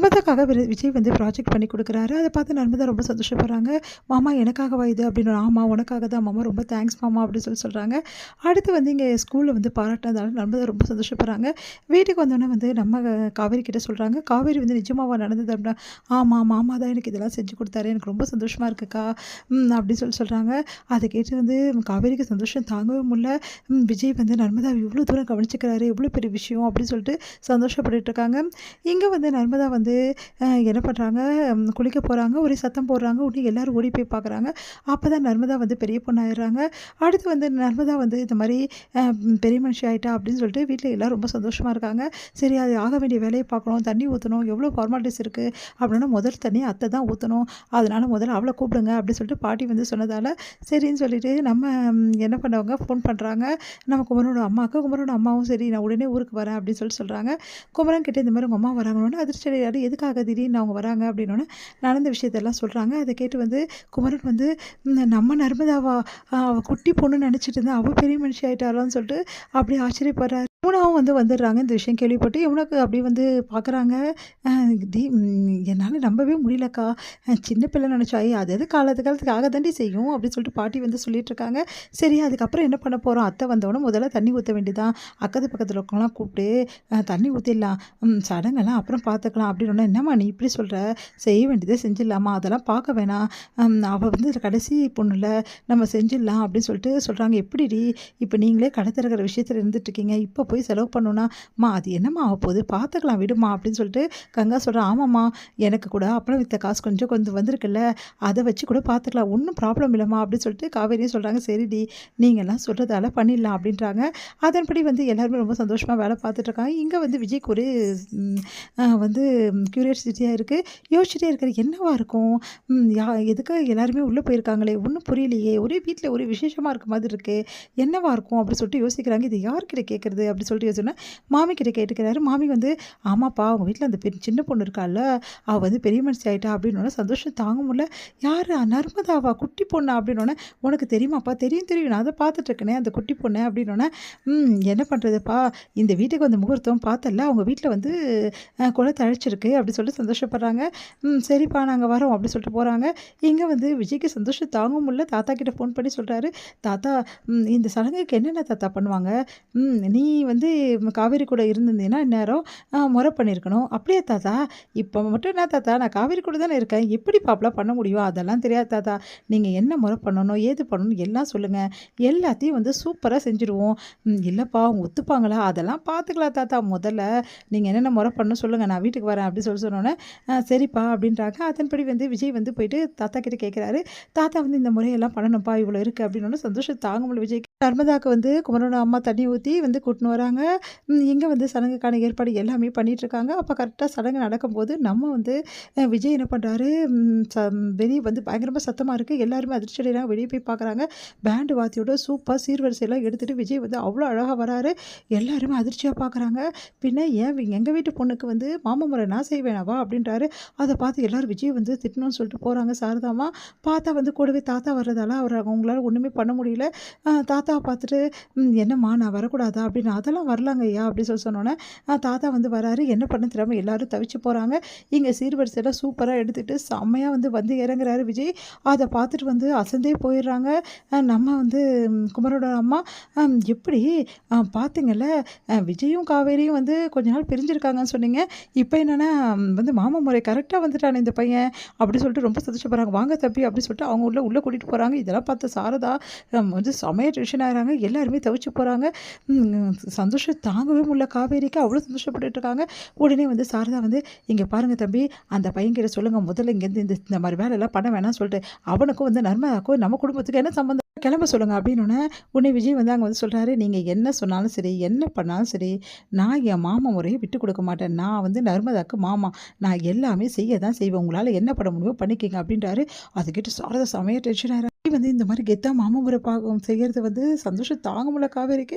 நர்மதாக்காக விஜய் வந்து ப்ராஜெக்ட் பண்ணி கொடுக்குறாரு. அதை பார்த்து நர்மதா ரொம்ப சந்தோஷப்படுறாங்க. மாமா எனக்காகவா இது அப்படின்னு. ஆமாம் உனக்காக தான் மாமா, ரொம்ப தேங்க்ஸ் மாமா அப்படின்னு சொல்கிறாங்க. அடுத்து வந்து இங்கே ஸ்கூலில் வந்து பாராட்டினதால நர்மதா ரொம்ப சந்தோஷப்படுறாங்க. வீட்டுக்கு வந்தோடனே வந்து நம்ம காவேரி கிட்ட சொல்கிறாங்க. காவேரி வந்து நிஜமாவா நடந்தது அப்படின்னா, ஆமாம் மாமா தான் எனக்கு இதெல்லாம் செஞ்சு கொடுத்தாரு, எனக்கு ரொம்ப சந்தோஷமாக இருக்குக்கா அப்படின்னு சொல்கிறாங்க. அதை கேட்டு வந்து காவேரிக்கு சந்தோஷம் தாங்கவே முடியல. விஜய் வந்து நர்மதா இவ்வளோ தூரம் கவனிச்சுக்கிறாரு, எவ்வளோ பெரிய விஷயம் அப்படின்னு சொல்லிட்டு சந்தோஷப்பட்டுட்டு இருக்காங்க. இங்கே வந்து நர்மதா வந்து என்ன பண்ணுறாங்க, குளிக்க போகிறாங்க. ஒரே சத்தம் போடுறாங்க. உடனே எல்லோரும் ஓடி போய் பார்க்குறாங்க. அப்போ தான் நர்மதா வந்து பெரிய பொண்ணாயிடுறாங்க. அடுத்து வந்து நர்மதா வந்து இந்த மாதிரி பெரிய மனுஷி ஆகிட்டா அப்படின்னு சொல்லிட்டு வீட்டில் எல்லோரும் ரொம்ப சந்தோஷமாக இருக்காங்க. சரி அது ஆக வேண்டிய வேலையை பார்க்கணும், தண்ணி ஊற்றணும், எவ்வளோ ஃபார்மாலிட்டிஸ் இருக்குது அப்படின்னா முதல் தண்ணி அத்தை தான் ஊற்றணும், அதனால் முதல்ல அவளை கூப்பிடுங்க அப்படின்னு சொல்லிட்டு பாட்டி வந்து சொன்னதால் சரின்னு சொல்லிட்டு நம்ம என்ன பண்ணவங்க ஃபோன் பண்ணுறாங்க நம்ம குமரனோட அம்மாவுக்கு. குமரனோட அம்மாவும் சரி நான் உடனே ஊருக்கு வரேன் அப்படின்னு சொல்கிறாங்க. குமரன் கிட்டே இந்த மாதிரி உங்கள் அம்மா வராங்கன்னு அதிர்ச்சி அடையாரு. எதுக்காக திடீர்னு அவங்க வராங்க அப்படின்னோடனே நடந்த விஷயத்தெல்லாம் சொல்கிறாங்க. அதை கேட்டு வந்து குமரன் வந்து நம்ம நர்மதாவா, அவள் குட்டி பொண்ணு நினச்சிட்டு இருந்தா அவள் பெரிய மனுஷி ஆகிட்டாளான்னு சொல்லிட்டு அப்படியே ஆச்சரியப்படுறாரு. யமுனாவும் வந்து வந்துடுறாங்க. இந்த விஷயம் கேள்விப்பட்டு யமுனாக்கு அப்படியே வந்து பார்க்குறாங்க. என்னால் நம்பவே முடியலக்கா, சின்ன பிள்ளை நினச்சா அது எது காலத்துக்கு ஆக தாண்டி செய்யும் அப்படின்னு சொல்லிட்டு பாட்டி வந்து சொல்லிட்டுருக்காங்க. சரி அதுக்கப்புறம் என்ன பண்ண போகிறோம், அத்தை வந்தோடனே முதல்ல தண்ணி ஊற்ற வேண்டியதான், அக்கத்து பக்கத்தில் இருக்கவங்களாம் கூப்பிட்டு தண்ணி ஊற்றிடலாம், சடங்கெல்லாம் அப்புறம் பார்த்துக்கலாம் அப்படின்னு. என்னம்மா நீ இப்படி சொல்கிற, செய்ய வேண்டியதை செஞ்சிடலாமா, அதெல்லாம் பார்க்க வேணாம், அவள் வந்து கடைசி பொண்ணுல நம்ம செஞ்சிடலாம் அப்படின்னு சொல்லிட்டு சொல்கிறாங்க. எப்படிடி இப்போ நீங்களே கடை திறக்கிற விஷயத்தில் இருந்துட்டுருக்கீங்க, இப்போ போய் செலவு பண்ணணும்னா அது என்னம்மா ஆக போகுது, பார்த்துக்கலாம் விடுமா அப்படின்னு சொல்லிட்டு கங்கா சொல்கிறேன். ஆமாம்மா எனக்கு கூட அப்புறம் வித்த காசு கொஞ்சம் வந்திருக்குல்ல, அதை வச்சு கூட பார்த்துக்கலாம், ஒன்றும் ப்ராப்ளம் இல்லைம்மா அப்படின்னு சொல்லிட்டு காவேரியும் சொல்கிறாங்க. சரிடி நீங்கள்லாம் சொல்கிறதால பண்ணிடலாம் அப்படின்றாங்க. அதன்படி வந்து எல்லாருமே ரொம்ப சந்தோஷமாக வேலை பார்த்துட்ருக்காங்க. இங்கே வந்து விஜய்க்கு ஒரு வந்து க்யூரியாசிட்டியாக இருக்குது. யோசிச்சுட்டே இருக்காரு என்னவா இருக்கும், எதுக்கு எல்லாருமே உள்ளே போயிருக்காங்களே ஒன்றும் புரியலையே, ஒரே வீட்டில் ஒரே விசேஷமாக இருக்க மாதிரி இருக்கே, என்னவா இருக்கும் அப்படின்னு சொல்லிட்டு யோசிக்கிறாங்க. இது யார்கிட்ட கேட்குறது அப்படின்னு சொல்லிட்டு யோசிச்சோன்னா மாமி கிட்ட கேட்டுக்கிறாரு. மாமி வந்து ஆமாப்பா அவங்க வீட்டில் அந்த சின்ன பொண்ணு இருக்கால, அவள் வந்து பெரிய மனுஷி ஆகிட்டா அப்படின்னோடனே சந்தோஷம் தாங்க முடியல. யார் நர்மதாவா, குட்டி பொண்ணு அப்படின்னோடனே உனக்கு தெரியுமாப்பா, தெரியும் தெரியும் நான் அதை பார்த்துட்ருக்கேனே அந்த குட்டி பொண்ணு அப்படின்னோடனே என்ன பண்ணுறதுப்பா, இந்த வீட்டுக்கு வந்து முகூர்த்தம் பார்த்தல, அவங்க வீட்டில் வந்து குலை தழைச்சிருக்கு அப்படி சொல்லிட்டு சந்தோஷப்படுறாங்க. சரிப்பா நாங்கள் வரோம் அப்படி சொல்லிட்டு போகிறாங்க. இங்கே வந்து விஜய்க்கு சந்தோஷம் தாங்க முடியல. தாத்தா கிட்ட ஃபோன் பண்ணி சொல்கிறாரு. தாத்தா இந்த சடங்குக்கு என்னென்ன தாத்தா பண்ணுவாங்க, நீ வந்து காவேரி கூட இருந்திருந்தீங்கன்னா இந்நேரம் முறை பண்ணியிருக்கணும். அப்படியே தாத்தா, இப்போ மட்டும் என்ன தாத்தா நான் காவேரி கூட தானே இருக்கேன், எப்படி பாப்பெலாம் பண்ண முடியும், அதெல்லாம் தெரியாது தாத்தா, நீங்கள் என்ன முறை பண்ணணும் ஏது பண்ணணும் எல்லாம் சொல்லுங்கள், எல்லாத்தையும் வந்து சூப்பராக செஞ்சுருவோம். இல்லைப்பா அவங்க ஒத்துப்பாங்களா, அதெல்லாம் பார்த்துக்கலாம் தாத்தா, முதல்ல நீங்கள் என்னென்ன முறை பண்ணணும் சொல்லுங்கள், நான் வீட்டுக்கு வரேன் அப்படி சொன்னோன்னே சரிப்பா அப்படின்றாங்க. அதன்படி வந்து விஜய் வந்து போயிட்டு தாத்தா கிட்டே கேட்குறாரு. தாத்தா வந்து இந்த முறையெல்லாம் பண்ணணும்ப்பா இவ்வளோ இருக்குது அப்படின்னு சந்தோஷம் தாங்க முடியல விஜய்க்கு. நர்மதாவுக்கு வந்து குமரனோட அம்மா தண்ணி ஊற்றி வந்து கூட்டின்னு வராங்க. இங்கே வந்து சடங்குக்கான ஏற்பாடு எல்லாமே பண்ணிகிட்ருக்காங்க. அப்போ கரெக்டாக சடங்கு நடக்கும்போது நம்ம வந்து விஜய் என்ன பண்ணுறாரு, வெளியே வந்து பயங்கரமாக சத்தமாக இருக்குது, எல்லாருமே அதிர்ச்சி அடைகிறாங்க. வெளியே போய் பார்க்குறாங்க. பேண்டு வாத்தியோட சூப்பர் சீர்வரிசையெல்லாம் எடுத்துகிட்டு விஜய் வந்து அவ்வளோ அழகாக வராரு. எல்லாருமே அதிர்ச்சியாக பார்க்குறாங்க. பின்ன ஏன் எங்கள் வீட்டு பொண்ணுக்கு வந்து மாமா முறை நான் செய்வேனாவா அப்படின்றாரு. அதை பார்த்து எல்லோரும் விஜய் வந்து திட்டணும்னு சொல்லிட்டு போகிறாங்க. சாரதாமா பார்த்தா வந்து கூடவே தாத்தா வர்றதால அவங்களால ஒன்றுமே பண்ண முடியல. தாத்தாவை பார்த்துட்டு என்னம்மா நான் வரக்கூடாதா அப்படின்னு. அதெல்லாம் வரலாங்க ஐயா அப்படி சொன்னோன்னே தாத்தா வந்து வராரு. என்ன பண்ண தெரியாமல் எல்லோரும் தவிச்சு போகிறாங்க. இங்கே சீர்வரிசையெல்லாம் சூப்பராக எடுத்துகிட்டு செம்மையாக வந்து இறங்குறாரு விஜய். அதை பார்த்துட்டு வந்து அசந்தே போயிடுறாங்க. நம்ம வந்து குமரோட அம்மா எப்படி பார்த்தீங்கல்ல, விஜயும் காவேரியும் வந்து கொஞ்ச நாள் பிரிஞ்சிருக்காங்கன்னு சொன்னீங்க, இப்போ என்னென்னா வந்து மாமா முறை கரெக்டாக வந்துட்டானே இந்த பையன் அப்படி சொல்லிட்டு ரொம்ப சந்தோஷப்படுறாங்க. வாங்க தம்பி அப்படி சொல்லிட்டு அவங்க உள்ளே கூட்டிகிட்டு போகிறாங்க. இதெல்லாம் பார்த்து சாரதா வந்து செமையாக டென்ஷன் ஆகிறாங்க. எல்லாருமே தவிச்சு போகிறாங்க. சந்தோஷம் தாங்கவே முடியல காவேரிக்கு, அவ்வளோ சந்தோஷப்பட்டுட்டு இருக்காங்க. உடனே வந்து சாரதா வந்து இங்கே பாருங்கள் தம்பி, அந்த பையன்கிட்ட சொல்லுங்கள் முதல்ல இங்கேருந்து இந்த மாதிரி வேலையெல்லாம் பண்ண வேணாம்னு சொல்லிட்டு, அவனுக்கும் வந்து நர்மதாக்கும் நம்ம குடும்பத்துக்கு என்ன சம்மந்தம், கிளம்ப சொல்லுங்கள் அப்படின்னோடனே உடனே விஜய் வந்து அங்கே வந்து சொல்கிறாரு. நீங்கள் என்ன சொன்னாலும் சரி என்ன பண்ணாலும் சரி நான் என் மாமா முறையை விட்டு கொடுக்க மாட்டேன், நான் வந்து நர்மதாக்கு மாமா, நான் எல்லாமே செய்ய தான் செய்வேன், உங்களால் என்ன பண்ண முடியுமோ பண்ணிக்கிங்க அப்படின்றாரு. அதுக்கிட்ட சாரதா செமையாக டென்ஷன் ஆகிறாரு. வந்து இந்த மாதிரி கெத்தா மாமா முறை செய்கிறது வந்து சந்தோஷம் தாங்க முடியல காவேரிக்கு.